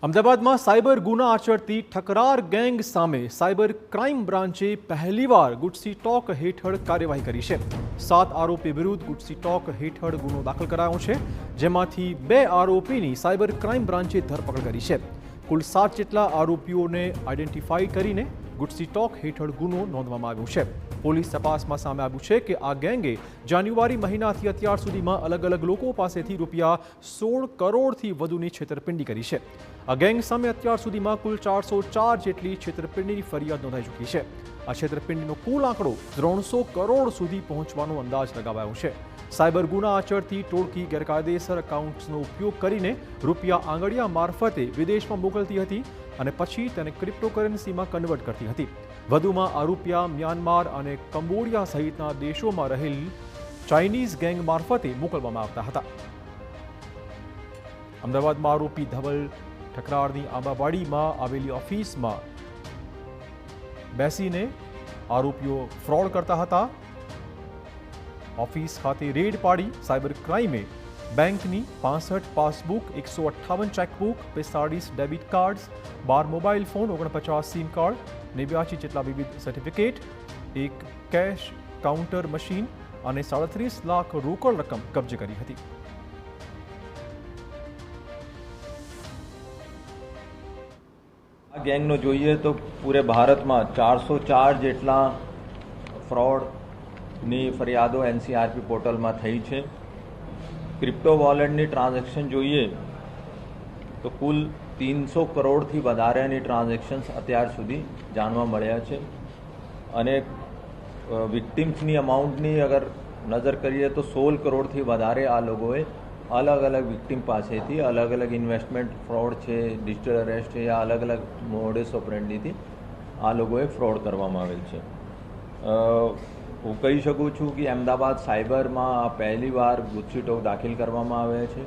અમદાવાદમાં સાયબર ગુના આચરતી ઠકરાર ગેંગ સામે સાયબર ક્રાઇમ બ્રાન્ચે પહેલીવાર ગુજસી ટોક હેઠળ કાર્યવાહી કરી છે। 7 આરોપી વિરુદ્ધ ગુજસી ટોક હેઠળ ગુનો દાખલ કરાયો છે, જેમાંથી 2 આરોપીની સાયબર ક્રાઇમ બ્રાન્ચે ધરપકડ કરી છે। કુલ 7 જેટલા આરોપીઓને આઈડેન્ટિફાઈ કરીને ગુજસી ટોક હેઠળ ગુનો નોંધવામાં આવ્યો છે। પોલીસ તપાસમાં સામે આવ્યું છે કે આ ગેંગે જાન્યુઆરી મહિનાથી અત્યાર સુધીમાં અલગ અલગ લોકો પાસેથી રૂપિયા 16 કરોડથી વધુની છેતરપિંડી કરી છે। આ ગેંગ સામે અત્યાર સુધીમાં કુલ 404 જેટલી છેતરપિંડીની ફરિયાદ નોંધાઈ ચૂકી છે। આ છેતરપિંડીનો કુલ આંકડો 300 કરોડ સુધી પહોંચવાનો અંદાજ લગાવાયો છે। સાયબર ગુના આચરતી ટોળકી ગેરકાયદેસર એકાઉન્ટ્સનો ઉપયોગ કરીને રૂપિયા આંગળીયા મારફતે વિદેશમાં મોકલતી હતી અને પછી તેને ક્રિપ્ટોકરન્સીમાં કન્વર્ટ કરતી હતી। વધુમાં આ રૂપિયા મ્યાનમાર અને કંબોડિયા સહિતના દેશોમાં રહેલી ચાઇનીઝ ગેંગ મારફતે મોકલવામાં આવતા હતા। અમદાવાદમાં આરોપી ધવલ ઠકરારની આંબાવાડીમાં આવેલી ઓફિસમાં બેસીને આરોપીઓ ફ્રોડ કરતા હતા। ઓફિસ ખાતે રેડ પાડી સાયબર ક્રાઇમે બેંકની 65 passbook, 158 chequebook, 45 debit cards, 12 mobile phone, 49 sim card, 89 જેટલા વિવિધ સર્ટિફિકેટ, એક કેશ કાઉન્ટર મશીન અને 37 લાખ રોકડ રકમ કબજે કરી હતી। આ ગેંગનો જોઈએ તો પૂરે ભારતમાં 404 જેટલા ફ્રોડની ફરિયાદો એનસીઆરપી પોર્ટલમાં થઈ છે। ક્રિપ્ટો વોલેટની ટ્રાન્ઝેક્શન જોઈએ તો કુલ 300 કરોડથી વધારેની ટ્રાન્ઝેક્શન્સ અત્યાર સુધી જાણવા મળ્યા છે અને વિક્ટિમ્સની અમાઉન્ટની અગર નજર કરીએ તો 16 કરોડથી વધારે આ લોકોએ अलग अलग विक्टिम पासेथी अलग अलग इन्वेस्टमेंट फ्रॉड है, डिजिटल अरेस्ट है या अलग अलग मोडस ऑपरेंडी थी आ लोगोए फ्रॉड करवामां आवेल छे। હું કહી શકું છું કે અમદાવાદ સાયબરમાં આ પહેલી વાર ગુજસી ટોક દાખલ કરવામાં આવે છે।